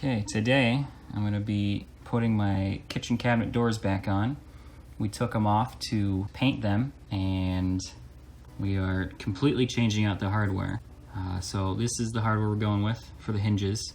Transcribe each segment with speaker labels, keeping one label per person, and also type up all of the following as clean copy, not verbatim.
Speaker 1: Okay, today I'm going to be putting my kitchen cabinet doors back on. We took them off to paint them and we are completely changing out the hardware. So this is the hardware we're going with for the hinges.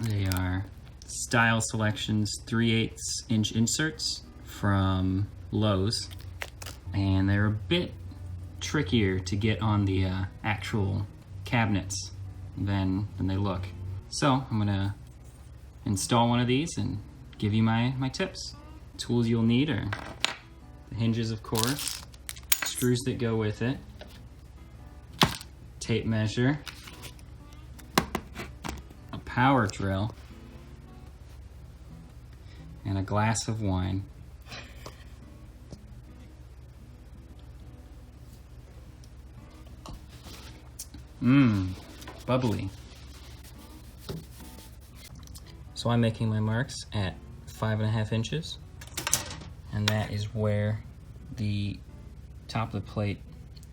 Speaker 1: They are Style Selections 3/8 inch inserts from Lowe's, and they're a bit trickier to get on the actual cabinets than they look. So I'm gonna install one of these and give you my tips. Tools you'll need are the hinges, of course, screws that go with it, tape measure, a power drill, and a glass of wine. Bubbly. So I'm making my marks at 5.5 inches, and that is where the top of the plate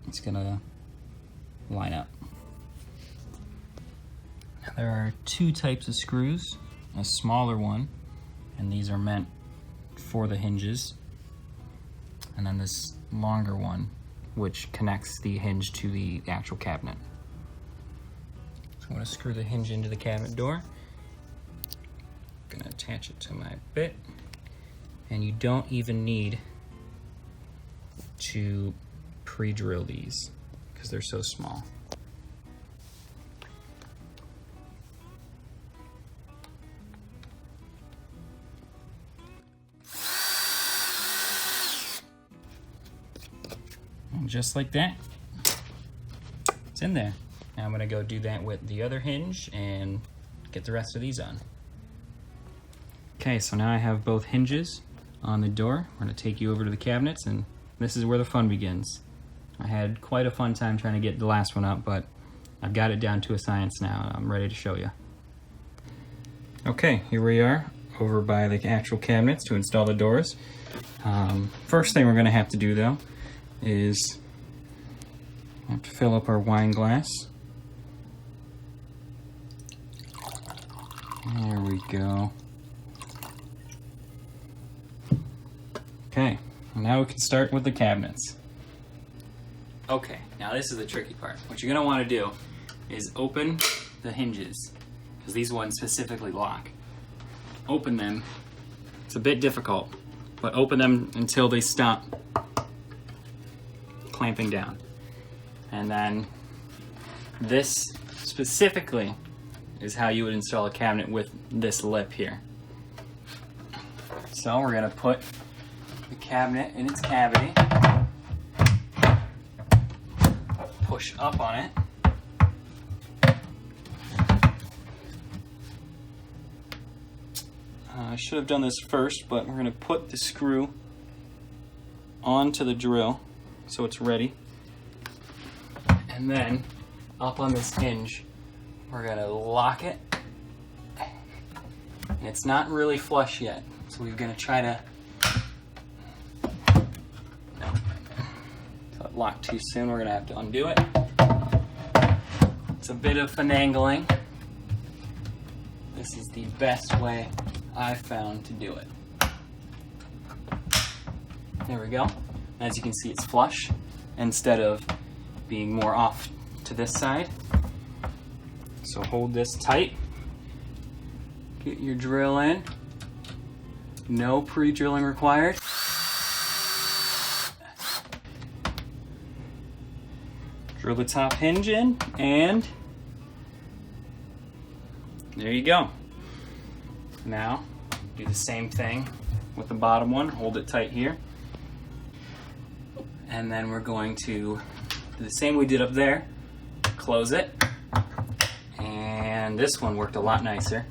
Speaker 1: is gonna line up. Now there are two types of screws, a smaller one, and these are meant for the hinges, and then this longer one, which connects the hinge to the actual cabinet. So I'm gonna screw the hinge into the cabinet door. Gonna attach it to my bit, and you don't even need to pre-drill these because they're so small. And just like that, it's in there. Now I'm gonna go do that with the other hinge and get the rest of these on. Okay, so now I have both hinges on the door. We're gonna take you over to the cabinets, and this is where the fun begins. I had quite a fun time trying to get the last one up, but I've got it down to a science now, and I'm ready to show you. Okay, here we are over by the actual cabinets to install the doors. First thing we're gonna have to do though is we have to fill up our wine glass. There we go. Okay, now we can start with the cabinets. Okay, now this is the tricky part. What you're gonna wanna do is open the hinges, because these ones specifically lock. Open them. It's a bit difficult, but open them until they stop clamping down. And then this specifically is how you would install a cabinet with this lip here. So we're gonna put the cabinet in its cavity, push up on it, I should have done this first, but we're going to put the screw onto the drill so it's ready, and then up on this hinge we're going to lock it, and it's not really flush yet, so we're going to try to locked too soon. We're gonna have to undo it. It's a bit of finagling. This is the best way I've found to do it. There we go. As you can see, it's flush instead of being more off to this side. So hold this tight. Get your drill in. No pre-drilling required. Drill the top hinge in, and there you go. Now, do the same thing with the bottom one. Hold it tight here. And then we're going to do the same we did up there. Close it. And this one worked a lot nicer.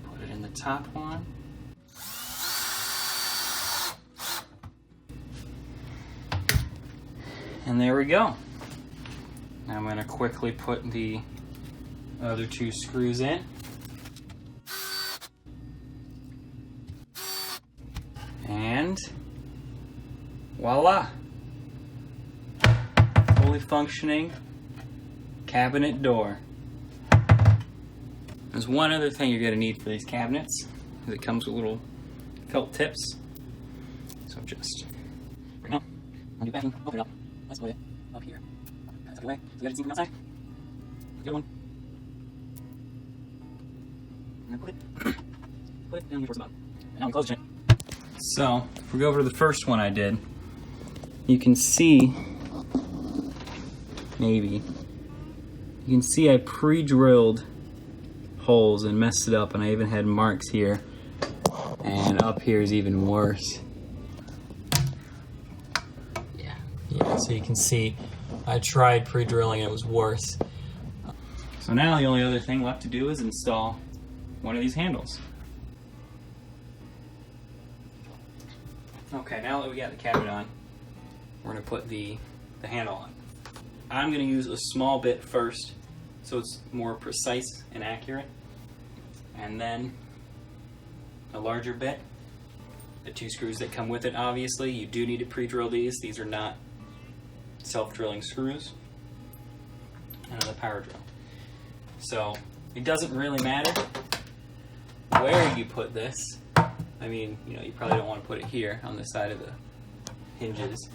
Speaker 1: Put it in the top one. And there we go. Now I'm going to quickly put the other two screws in. And voila! Fully functioning cabinet door. There's one other thing you're gonna need for these cabinets. It comes with little felt tips. So just, no, I'll do backing, open it up. Let's put it up here. That's the way. So you gotta see from outside. Good one. And then put it down here towards the bottom. And now we close it. So, if we go over to the first one I did, you can see, maybe, you can see I pre-drilled holes and messed it up, and I even had marks here, and up here is even worse. Yeah, so you can see I tried pre-drilling and it was worse. So now the only other thing left to do is install one of these handles. Okay, now that we got the cabinet on, we're going to put the handle on. I'm going to use a small bit first so it's more precise and accurate, and then a larger bit. The 2 screws that come with it, obviously, you do need to pre-drill these. These are not self-drilling screws. And another power drill. So it doesn't really matter where you put this. I mean, you know, you probably don't want to put it here on the side of the hinges.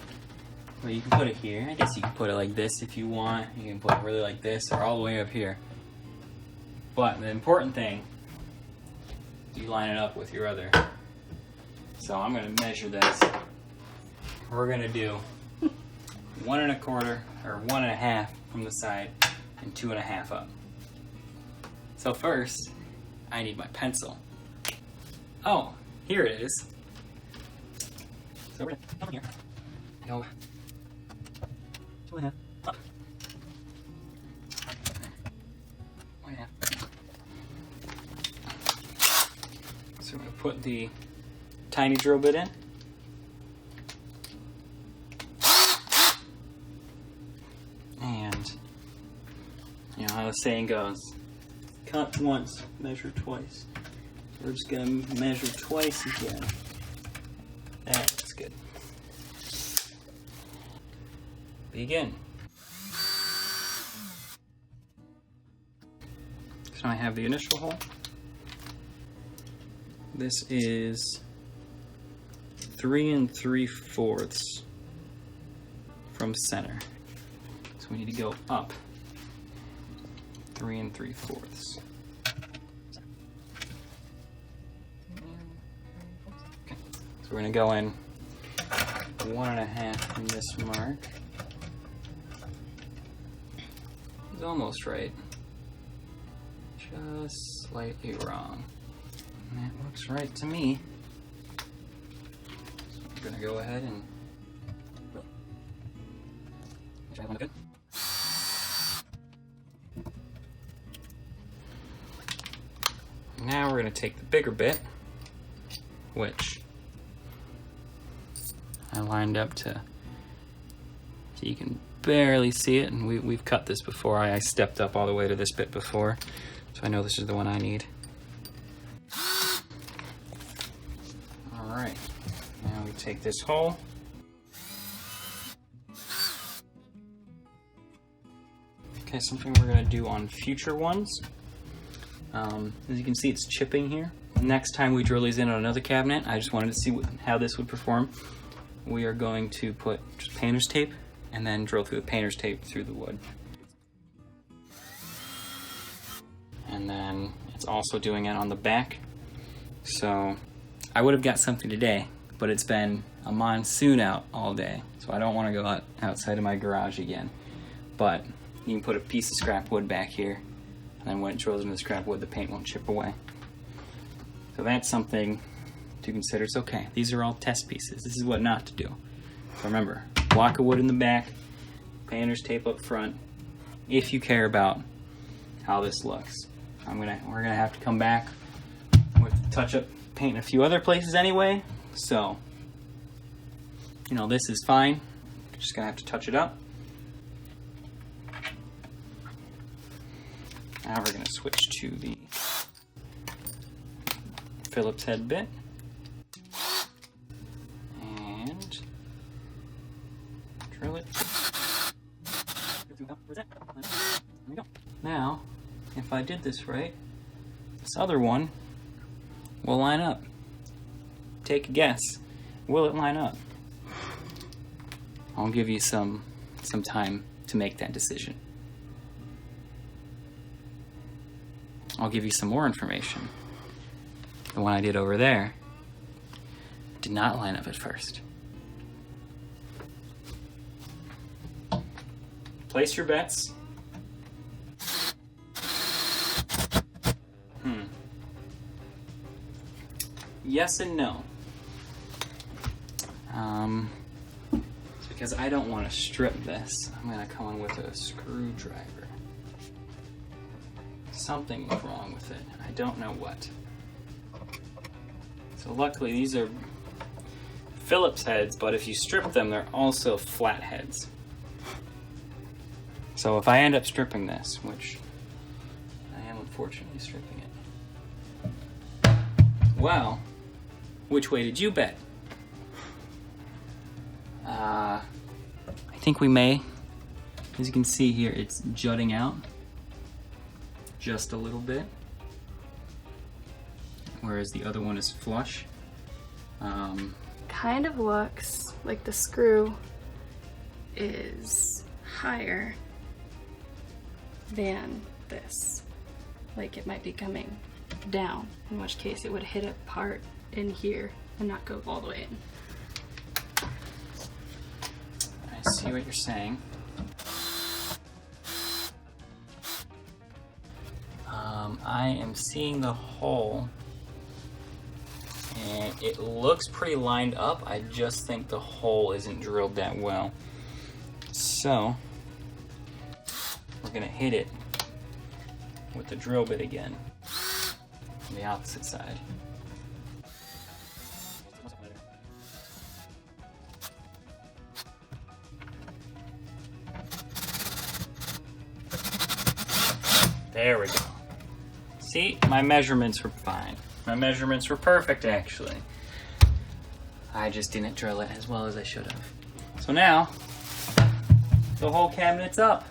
Speaker 1: But you can put it here. I guess you can put it like this if you want. You can put it really like this or all the way up here. But the important thing is you line it up with your other. So I'm going to measure this. We're going to do 1 1/4 or 1 1/2 from the side and 2 1/2 up. So first, I need my pencil. Oh, here it is. So we're going to come here. Go 2 1/2 up. 1 1/2. So we're going to put the tiny drill bit in. And, you know how the saying goes, cut once, measure twice. We're just going to measure twice again. That's good. Begin. So I have the initial hole. This is 3 3/4 from center. So we need to go up 3 3/4. Okay. So we're going to go in 1 1/2 from this mark. It's almost right. Just slightly wrong. And that looks right to me. So I'm going to go ahead and try one good. Now we're going to take the bigger bit, which I lined up to, so you can barely see it, and we've cut this before. I stepped up all the way to this bit before, so I know this is the one I need. Alright, now we take this hole. Okay, something we're going to do on future ones. As you can see, it's chipping here. Next time we drill these in on another cabinet, I just wanted to see how this would perform. We are going to put just painter's tape and then drill through the painter's tape through the wood. And then it's also doing it on the back. So I would have got something today, but it's been a monsoon out all day, so I don't want to go outside of my garage again. But you can put a piece of scrap wood back here, and then when it drills into the scrap wood, the paint won't chip away. So that's something to consider. It's okay. These are all test pieces. This is what not to do. So remember, block of wood in the back, painter's tape up front, if you care about how this looks. We're gonna have to come back with touch-up paint in a few other places anyway. So, you know, this is fine. Just gonna have to touch it up. Now we're going to switch to the Phillips head bit. And drill it. There we go. if I did this right, this other one will line up. Take a guess. Will it line up? I'll give you some time to make that decision. I'll give you some more information. The one I did over there did not line up at first. Place your bets. Yes and no. Because I don't want to strip this, I'm going to come in with a screwdriver. Something was wrong with it. I don't know what. So luckily these are Phillips heads, but if you strip them, they're also flat heads. So if I end up stripping this, which I am unfortunately stripping it. Well, which way did you bet? I think we may. As you can see here, it's jutting out just a little bit, whereas the other one is flush.
Speaker 2: Kind of looks like the screw is higher than this. Like it might be coming down, in which case it would hit a part in here and not go all the way in.
Speaker 1: I see what you're saying. I am seeing the hole, and it looks pretty lined up. I just think the hole isn't drilled that well. So, we're gonna hit it with the drill bit again on the opposite side. There we go. See, my measurements were fine. My measurements were perfect, actually. I just didn't drill it as well as I should have. So now, the whole cabinet's up.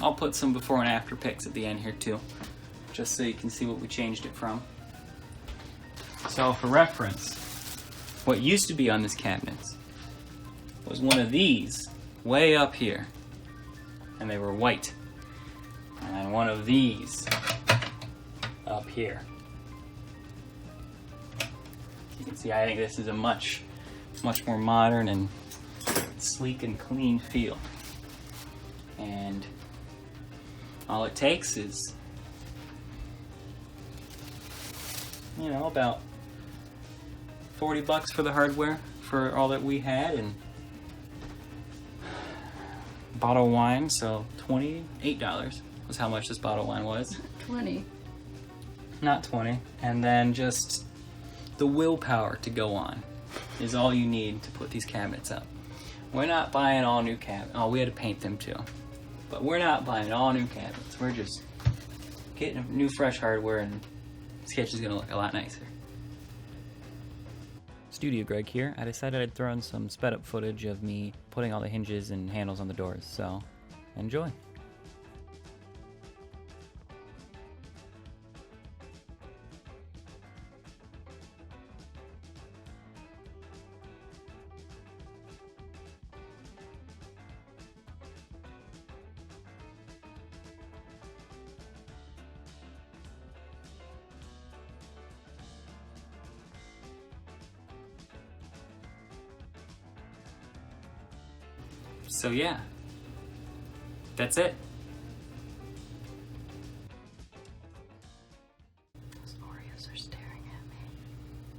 Speaker 1: I'll put some before and after pics at the end here too, just so you can see what we changed it from. So for reference, what used to be on this cabinet was one of these way up here, and they were white, and then one of these up here. You can see I think this is a much more modern and sleek and clean feel, and all it takes is, you know, about $40 for the hardware for all that we had, and bottle of wine, so $28 was how much this bottle of wine was.
Speaker 2: 20.
Speaker 1: Not 20. And then just the willpower to go on is all you need to put these cabinets up. We're not buying all new cabinets. Oh, we had to paint them too. But we're not buying all new cabinets. We're just getting new fresh hardware, and the sketch is gonna look a lot nicer. Studio Greg here. I decided I'd throw in some sped up footage of me putting all the hinges and handles on the doors, so enjoy. So yeah, that's it.